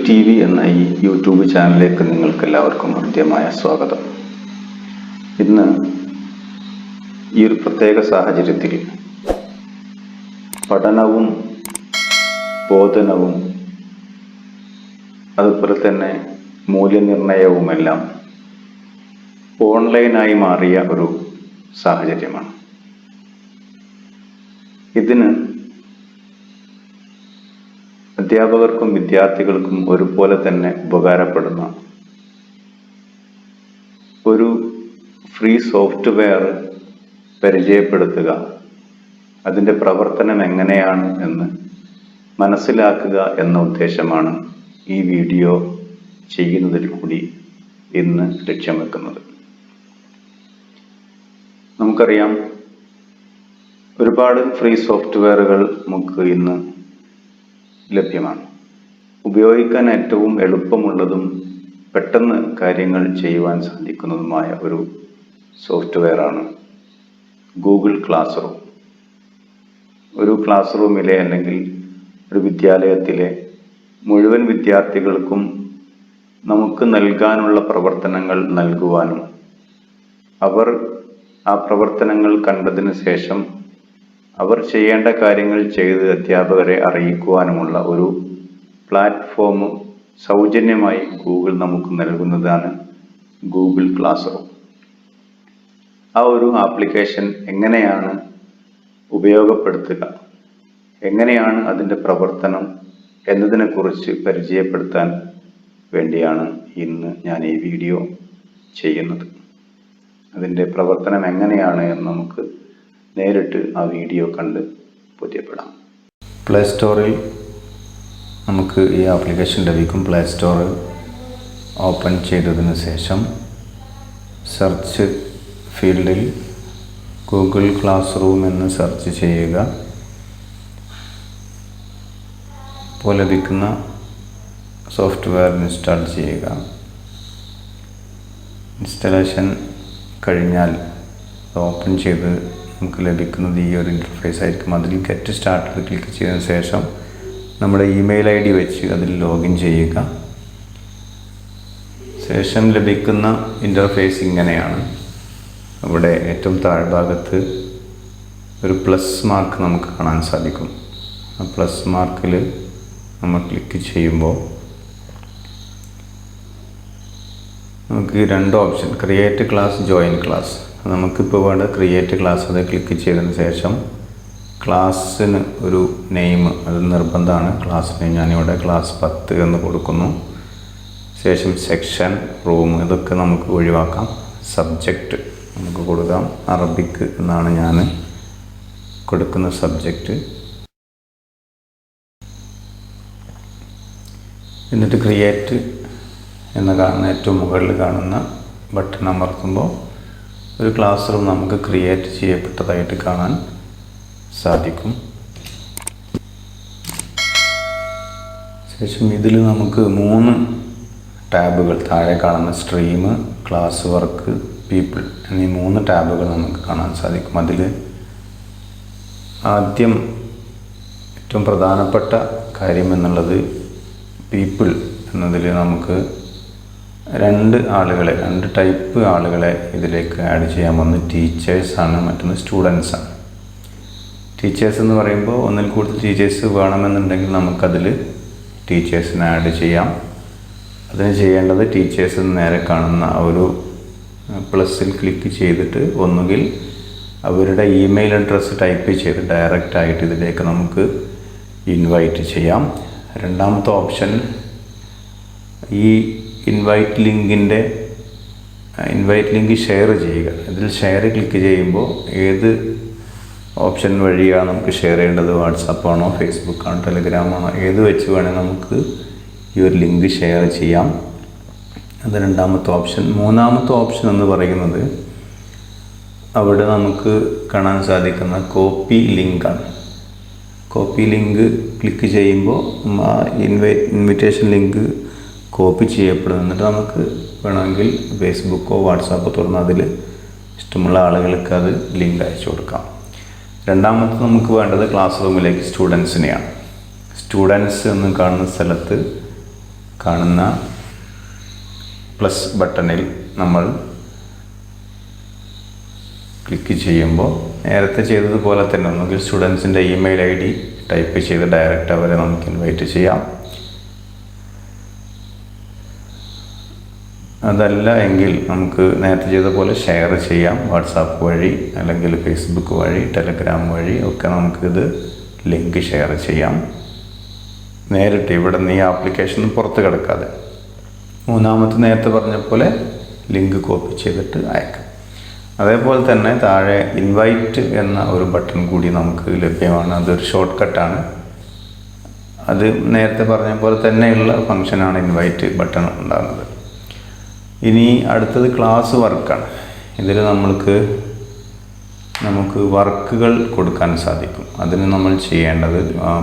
TV എന്ന ഈ YouTube ചാനലിലേക്ക് നിങ്ങൾക്കെല്ലാവർക്കും ഹൃദ്യമായ സ്വാഗതം. ഇന്ന് ഈ ഒരു പ്രത്യേക സാഹചര്യത്തിൽ പഠനവും ബോധനവും അതുപോലെ തന്നെ മൂല്യനിർണയവുമെല്ലാം ഓൺലൈനായി മാറിയ ഒരു സാഹചര്യമാണ്. ഇതിന് അധ്യാപകർക്കും വിദ്യാർത്ഥികൾക്കും ഒരുപോലെ തന്നെ ഉപകാരപ്പെടുന്ന ഒരു ഫ്രീ സോഫ്റ്റ്വെയർ പരിചയപ്പെടുത്തുക, അതിൻ്റെ പ്രവർത്തനം എങ്ങനെയാണ് എന്ന് മനസ്സിലാക്കുക എന്ന ഉദ്ദേശമാണ് ഈ വീഡിയോ ചെയ്യുന്നതിൽ കൂടി ഇന്ന് ലക്ഷ്യം വെക്കുന്നത്. നമുക്കറിയാം, ഒരുപാട് ഫ്രീ സോഫ്റ്റ്വെയറുകൾ നമുക്ക് ഇന്ന് ലഭ്യമാണ്. ഉപയോഗിക്കാൻ ഏറ്റവും എളുപ്പമുള്ളതും പെട്ടെന്ന് കാര്യങ്ങൾ ചെയ്യുവാൻ സാധിക്കുന്നതുമായ ഒരു സോഫ്റ്റ്വെയറാണ് ഗൂഗിൾ ക്ലാസ് റൂം. ഒരു ക്ലാസ് റൂമിലെ അല്ലെങ്കിൽ ഒരു വിദ്യാലയത്തിലെ മുഴുവൻ വിദ്യാർത്ഥികൾക്കും നമുക്ക് നൽകാനുള്ള പ്രവർത്തനങ്ങൾ നൽകുവാനും അവർ ആ പ്രവർത്തനങ്ങൾ കണ്ടതിന് ശേഷം അവർ ചെയ്യേണ്ട കാര്യങ്ങൾ ചെയ്ത് അധ്യാപകരെ അറിയിക്കുവാനുമുള്ള ഒരു പ്ലാറ്റ്ഫോം സൗജന്യമായി ഗൂഗിൾ നമുക്ക് നൽകുന്നതാണ് ഗൂഗിൾ ക്ലാസ് റൂം. ആ ഒരു ആപ്ലിക്കേഷൻ എങ്ങനെയാണ് ഉപയോഗപ്പെടുത്തുക, എങ്ങനെയാണ് അതിൻ്റെ പ്രവർത്തനം എന്നതിനെക്കുറിച്ച് പരിചയപ്പെടുത്താൻ വേണ്ടിയാണ് ഇന്ന് ഞാൻ ഈ വീഡിയോ ചെയ്യുന്നത്. അതിൻ്റെ പ്രവർത്തനം എങ്ങനെയാണ് എന്ന് നമുക്ക് നേരിട്ട് ആ വീഡിയോ കണ്ട് ബോധ്യപ്പെടാം. പ്ലേ സ്റ്റോറിൽ നമുക്ക് ഈ ആപ്ലിക്കേഷൻ ലഭിക്കും. പ്ലേ സ്റ്റോർ ഓപ്പൺ ചെയ്തതിന് ശേഷം സെർച്ച് ഫീൽഡിൽ ഗൂഗിൾ ക്ലാസ് റൂം എന്ന് സെർച്ച് ചെയ്യുക. ഇപ്പോൾ ലഭിക്കുന്ന സോഫ്റ്റ്വെയർ ഇൻസ്റ്റാൾ ചെയ്യുക. ഇൻസ്റ്റലേഷൻ കഴിഞ്ഞാൽ ഓപ്പൺ ചെയ്ത് നമുക്ക് ലഭിക്കുന്നത് ഈ ഒരു ഇൻ്റർഫേസ് ആയിരിക്കും. അതിൽ ഗെറ്റ് സ്റ്റാർട്ടഡ് ക്ലിക്ക് ചെയ്തതിന് ശേഷം നമ്മുടെ ഇമെയിൽ ID വെച്ച് അതിൽ ലോഗിൻ ചെയ്യുക. ശേഷം ലഭിക്കുന്ന ഇൻ്റർഫേസ് ഇങ്ങനെയാണ്. അവിടെ ഏറ്റവും താഴ്ഭാഗത്ത് ഒരു പ്ലസ് മാർക്ക് നമുക്ക് കാണാൻ സാധിക്കും. ആ പ്ലസ് മാർക്കിൽ നമ്മൾ ക്ലിക്ക് ചെയ്യുമ്പോൾ നമുക്ക് രണ്ട് option, create class, join class. നമുക്കിപ്പോൾ വേണ്ട ക്രിയേറ്റ് ക്ലാസ്. അത് ക്ലിക്ക് ചെയ്തതിന് ശേഷം ക്ലാസ്സിന് ഒരു നെയിം അത് നിർബന്ധമാണ്. ക്ലാസ് നെയിം ഞാനിവിടെ ക്ലാസ് 10 എന്ന് കൊടുക്കുന്നു. ശേഷം സെക്ഷൻ, റൂം ഇതൊക്കെ നമുക്ക് ഒഴിവാക്കാം. സബ്ജക്റ്റ് നമുക്ക് കൊടുക്കാം. അറബിക്ക് എന്നാണ് ഞാൻ കൊടുക്കുന്ന സബ്ജക്റ്റ്. എന്നിട്ട് ക്രിയേറ്റ് എന്ന് കാണുന്ന ഏറ്റവും മുകളിൽ കാണുന്ന ബട്ടൺ അമർത്തുമ്പോൾ ഒരു ക്ലാസ് റൂം നമുക്ക് ക്രിയേറ്റ് ചെയ്യപ്പെട്ടതായിട്ട് കാണാൻ സാധിക്കും. ശേഷം ഇതിൽ നമുക്ക് 3 ടാബുകൾ, താഴെ കാണുന്ന സ്ട്രീം, ക്ലാസ് വർക്ക്, പീപ്പിൾ എന്നീ 3 ടാബുകൾ നമുക്ക് കാണാൻ സാധിക്കും. അതിൽ ആദ്യം ഏറ്റവും പ്രധാനപ്പെട്ട കാര്യം എന്നുള്ളത് പീപ്പിൾ എന്നതിൽ നമുക്ക് രണ്ട് ടൈപ്പ് ആളുകളെ ഇതിലേക്ക് ആഡ് ചെയ്യാൻ. ഒന്ന് ടീച്ചേഴ്സാണ്, മറ്റൊന്ന് സ്റ്റുഡൻസാണ്. ടീച്ചേഴ്സ് എന്ന് പറയുമ്പോൾ ഒന്നിൽ കൂടുതൽ ടീച്ചേഴ്സ് വേണമെന്നുണ്ടെങ്കിൽ നമുക്കതിൽ ടീച്ചേഴ്സിനെ ആഡ് ചെയ്യാം. അതിന് ചെയ്യേണ്ടത് ടീച്ചേഴ്സ് നേരെ കാണുന്ന ഒരു പ്ലസ്സിൽ ക്ലിക്ക് ചെയ്തിട്ട് ഒന്നുകിൽ അവരുടെ ഇമെയിൽ അഡ്രസ്സ് ടൈപ്പ് ചെയ്ത് ഡയറക്റ്റായിട്ട് ഇതിലേക്ക് നമുക്ക് ഇൻവൈറ്റ് ചെയ്യാം. രണ്ടാമത്തെ ഓപ്ഷൻ ഈ ഇൻവൈറ്റ് ലിങ്ക് ഷെയർ ചെയ്യുക. ഇതിൽ ഷെയർ ക്ലിക്ക് ചെയ്യുമ്പോൾ ഏത് ഓപ്ഷൻ വഴിയാണ് നമുക്ക് ഷെയർ ചെയ്യേണ്ടത്, വാട്സാപ്പാണോ, ഫേസ്ബുക്കാണോ, ടെലിഗ്രാമാണോ, ഏത് വെച്ച് വേണമെങ്കിൽ നമുക്ക് ഈ ഒരു ലിങ്ക് ഷെയർ ചെയ്യാം. അത് രണ്ടാമത്തെ ഓപ്ഷൻ. മൂന്നാമത്തെ ഓപ്ഷൻ എന്ന് പറയുന്നത് അവിടെ നമുക്ക് കാണാൻ സാധിക്കുന്ന കോപ്പി ലിങ്കാണ്. കോപ്പി ലിങ്ക് ക്ലിക്ക് ചെയ്യുമ്പോൾ ആ ഇൻവിറ്റേഷൻ ലിങ്ക് കോപ്പി ചെയ്യപ്പെടും. എന്നിട്ട് നമുക്ക് വേണമെങ്കിൽ ഫേസ്ബുക്കോ വാട്സാപ്പോ തുറന്ന് അതിൽ ഇഷ്ടമുള്ള ആളുകൾക്ക് അത് ലിങ്ക് അയച്ചു കൊടുക്കാം. രണ്ടാമത്തെ നമുക്ക് വേണ്ടത് ക്ലാസ് റൂമിലേക്ക് സ്റ്റുഡൻസിനെയാണ്. സ്റ്റുഡൻസ് എന്ന് കാണുന്ന സ്ഥലത്ത് കാണുന്ന പ്ലസ് ബട്ടണിൽ നമ്മൾ ക്ലിക്ക് ചെയ്യുമ്പോൾ നേരത്തെ ചെയ്തതുപോലെ തന്നെ ഒന്നുകിൽ സ്റ്റുഡൻസിൻ്റെ ഇമെയിൽ ID ടൈപ്പ് ചെയ്ത് ഡയറക്റ്റ് അവരെ നമുക്ക് ഇൻവൈറ്റ് ചെയ്യാം. അതല്ല എങ്കിൽ നമുക്ക് നേരത്തെ ചെയ്ത പോലെ ഷെയർ ചെയ്യാം. വാട്സാപ്പ് വഴി അല്ലെങ്കിൽ ഫേസ്ബുക്ക് വഴി ടെലഗ്രാം വഴി ഒക്കെ നമുക്കിത് ലിങ്ക് ഷെയർ ചെയ്യാം. നേരിട്ട് ഇവിടെ നിന്ന് ഈ ആപ്ലിക്കേഷൻ പുറത്ത് കിടക്കാതെ മൂന്നാമത്തെ നേരത്തെ പറഞ്ഞ പോലെ ലിങ്ക് കോപ്പി ചെയ്തിട്ട് അയക്കാം. അതേപോലെ തന്നെ താഴെ ഇൻവൈറ്റ് എന്ന ഒരു ബട്ടൺ കൂടി നമുക്ക് ലഭ്യമാണ്. അതൊരു ഷോർട്ട് കട്ടാണ്. അത് നേരത്തെ പറഞ്ഞ പോലെ തന്നെയുള്ള ഫംഗ്ഷനാണ് ഇൻവൈറ്റ് ബട്ടൺ ഉണ്ടാകുന്നത്. ഇനി അടുത്തത് ക്ലാസ് വർക്കാണ്. ഇതിൽ നമുക്ക് വർക്കുകൾ കൊടുക്കാൻ സാധിക്കും. അതിന് നമ്മൾ ചെയ്യേണ്ടത്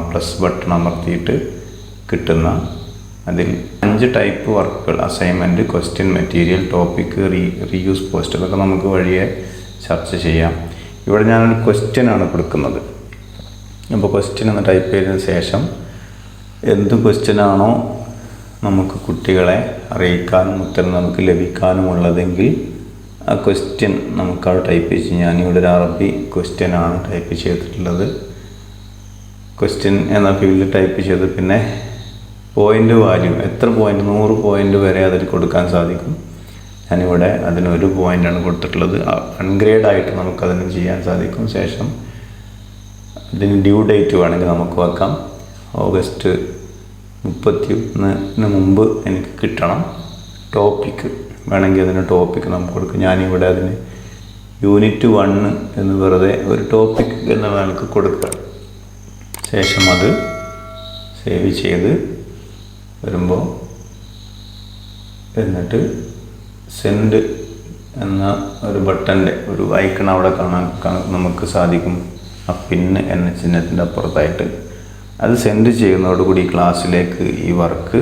പ്ലസ് ബട്ടൺ അമർത്തിയിട്ട് കിട്ടുന്ന അതിൽ 5 ടൈപ്പ് വർക്കുകൾ assignment, question, material, topic, reuse, post ഇതൊക്കെ നമുക്ക് വഴിയെ ചർച്ച ചെയ്യാം. ഇവിടെ ഞാനൊരു ക്വസ്റ്റ്യനാണ് കൊടുക്കുന്നത്. അപ്പോൾ ക്വസ്റ്റ്യൻ എന്ന് ടൈപ്പ് ചെയ്തതിന് ശേഷം എന്ത് ക്വസ്റ്റ്യനാണോ നമുക്ക് കുട്ടികളെ അറിയിക്കാനും ഉത്തരം നമുക്ക് ലഭിക്കാനുമുള്ളതെങ്കിൽ ആ ക്വസ്റ്റ്യൻ നമുക്കവിടെ ടൈപ്പ് ചെയ്ത് ഞാനിവിടെ ഒരു അറബി ക്വസ്റ്റ്യനാണ് ടൈപ്പ് ചെയ്തിട്ടുള്ളത്. ക്വസ്റ്റ്യൻ എന്ന ഫീൽഡിൽ ടൈപ്പ് ചെയ്ത് പിന്നെ പോയിൻ്റ് വാല്യൂ എത്ര പോയിൻ്റ് 100 പോയിൻ്റ് വരെ അതിൽ കൊടുക്കാൻ സാധിക്കും. ഞാനിവിടെ അതിന് 1 പോയിൻ്റാണ് കൊടുത്തിട്ടുള്ളത്. അൺഗ്രേഡ് ആയിട്ട് നമുക്കതിന് ചെയ്യാൻ സാധിക്കും. ശേഷം ഇതിന് ഡ്യൂ ഡേറ്റ് വേണമെങ്കിൽ നമുക്ക് വെക്കാം. ഓഗസ്റ്റ് 31 മുമ്പ് എനിക്ക് കിട്ടണം. ടോപ്പിക്ക് വേണമെങ്കിൽ അതിന് ടോപ്പിക്ക് നമുക്ക് കൊടുക്കും. ഞാനിവിടെ അതിന് യൂണിറ്റ് 1 എന്ന് വെറുതെ ഒരു ടോപ്പിക് എന്ന നിലക്ക് കൊടുക്കുക. ശേഷം അത് സേവ് ചെയ്ത് വരുമ്പോൾ എന്നിട്ട് സെൻഡ് എന്ന ഒരു ബട്ടൻ്റെ ഒരു ഐക്കൺ അവിടെ കാണാൻ നമുക്ക് സാധിക്കും. ആ പിന്ന് എന്ന ചിഹ്നത്തിൻ്റെ അപ്പുറത്തായിട്ട് അത് സെൻഡ് ചെയ്യുന്നതോടുകൂടി ക്ലാസ്സിലേക്ക് ഈ വർക്ക്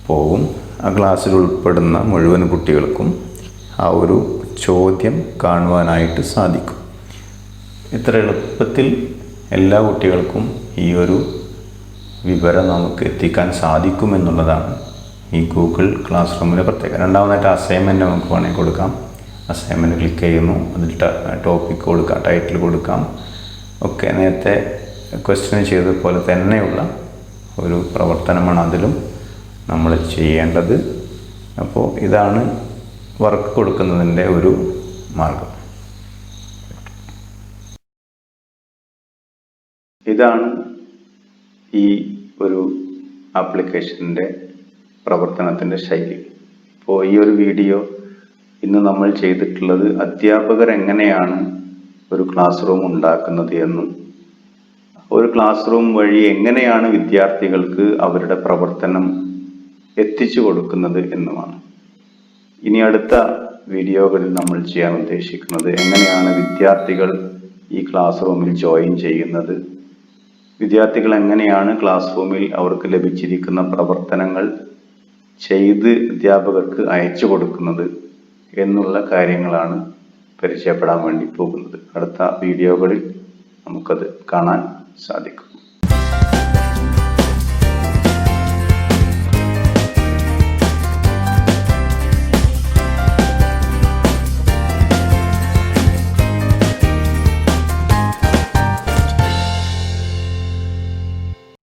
പോകും. ആ ക്ലാസ്സിൽ ഉൾപ്പെടുന്ന മുഴുവൻ കുട്ടികൾക്കും ആ ഒരു ചോദ്യം കാണുവാനായിട്ട് സാധിക്കും. ഇത്ര എളുപ്പത്തിൽ എല്ലാ കുട്ടികൾക്കും ഈ ഒരു വിവരം നമുക്ക് എത്തിക്കാൻ സാധിക്കുമെന്നുള്ളതാണ് ഈ ഗൂഗിൾ ക്ലാസ് റൂമിൻ്റെ പ്രത്യേകത. രണ്ടാമതായിട്ട് അസൈൻമെൻറ്റ് നമുക്ക് വേണമെങ്കിൽ കൊടുക്കാം. അസൈൻമെൻറ്റ് ക്ലിക്ക് ചെയ്യുന്നു. അതിൽ ടോപ്പിക്ക് കൊടുക്കാം, ടൈറ്റിൽ കൊടുക്കാം. ഒക്കെ നേരത്തെ ക്വസ്റ്റ്യൻ ചെയ്തതുപോലെ തന്നെയുള്ള ഒരു പ്രവർത്തനമാണ് അതിലും നമ്മൾ ചെയ്യേണ്ടത്. അപ്പോൾ ഇതാണ് വർക്ക് കൊടുക്കുന്നതിൻ്റെ ഒരു മാർഗം. ഇതാണ് ഈ ഒരു ആപ്ലിക്കേഷൻ്റെ പ്രവർത്തനത്തിൻ്റെ ശൈലി. ഇപ്പോൾ ഈ ഒരു വീഡിയോ ഇന്ന് നമ്മൾ ചെയ്തിട്ടുള്ളത് അധ്യാപകർ എങ്ങനെയാണ് ഒരു ക്ലാസ് റൂം ഉണ്ടാക്കുന്നത് എന്നും ഒരു ക്ലാസ് റൂം വഴി എങ്ങനെയാണ് വിദ്യാർത്ഥികൾക്ക് അവരുടെ പ്രവർത്തനം എത്തിച്ചു കൊടുക്കുന്നത് എന്നുമാണ്. ഇനി അടുത്ത വീഡിയോകളിൽ നമ്മൾ ചെയ്യാൻ ഉദ്ദേശിക്കുന്നത് എങ്ങനെയാണ് വിദ്യാർത്ഥികൾ ഈ ക്ലാസ് റൂമിൽ ജോയിൻ ചെയ്യുന്നത്, വിദ്യാർത്ഥികൾ എങ്ങനെയാണ് ക്ലാസ് റൂമിൽ അവർക്ക് ലഭിച്ചിരിക്കുന്ന പ്രവർത്തനങ്ങൾ ചെയ്ത് അധ്യാപകർക്ക് അയച്ചു കൊടുക്കുന്നത് എന്നുള്ള കാര്യങ്ങളാണ് പരിചയപ്പെടാൻ വേണ്ടി പോകുന്നത്. അടുത്ത വീഡിയോകളിൽ നമുക്കത് കാണാൻ സാധിക്കും.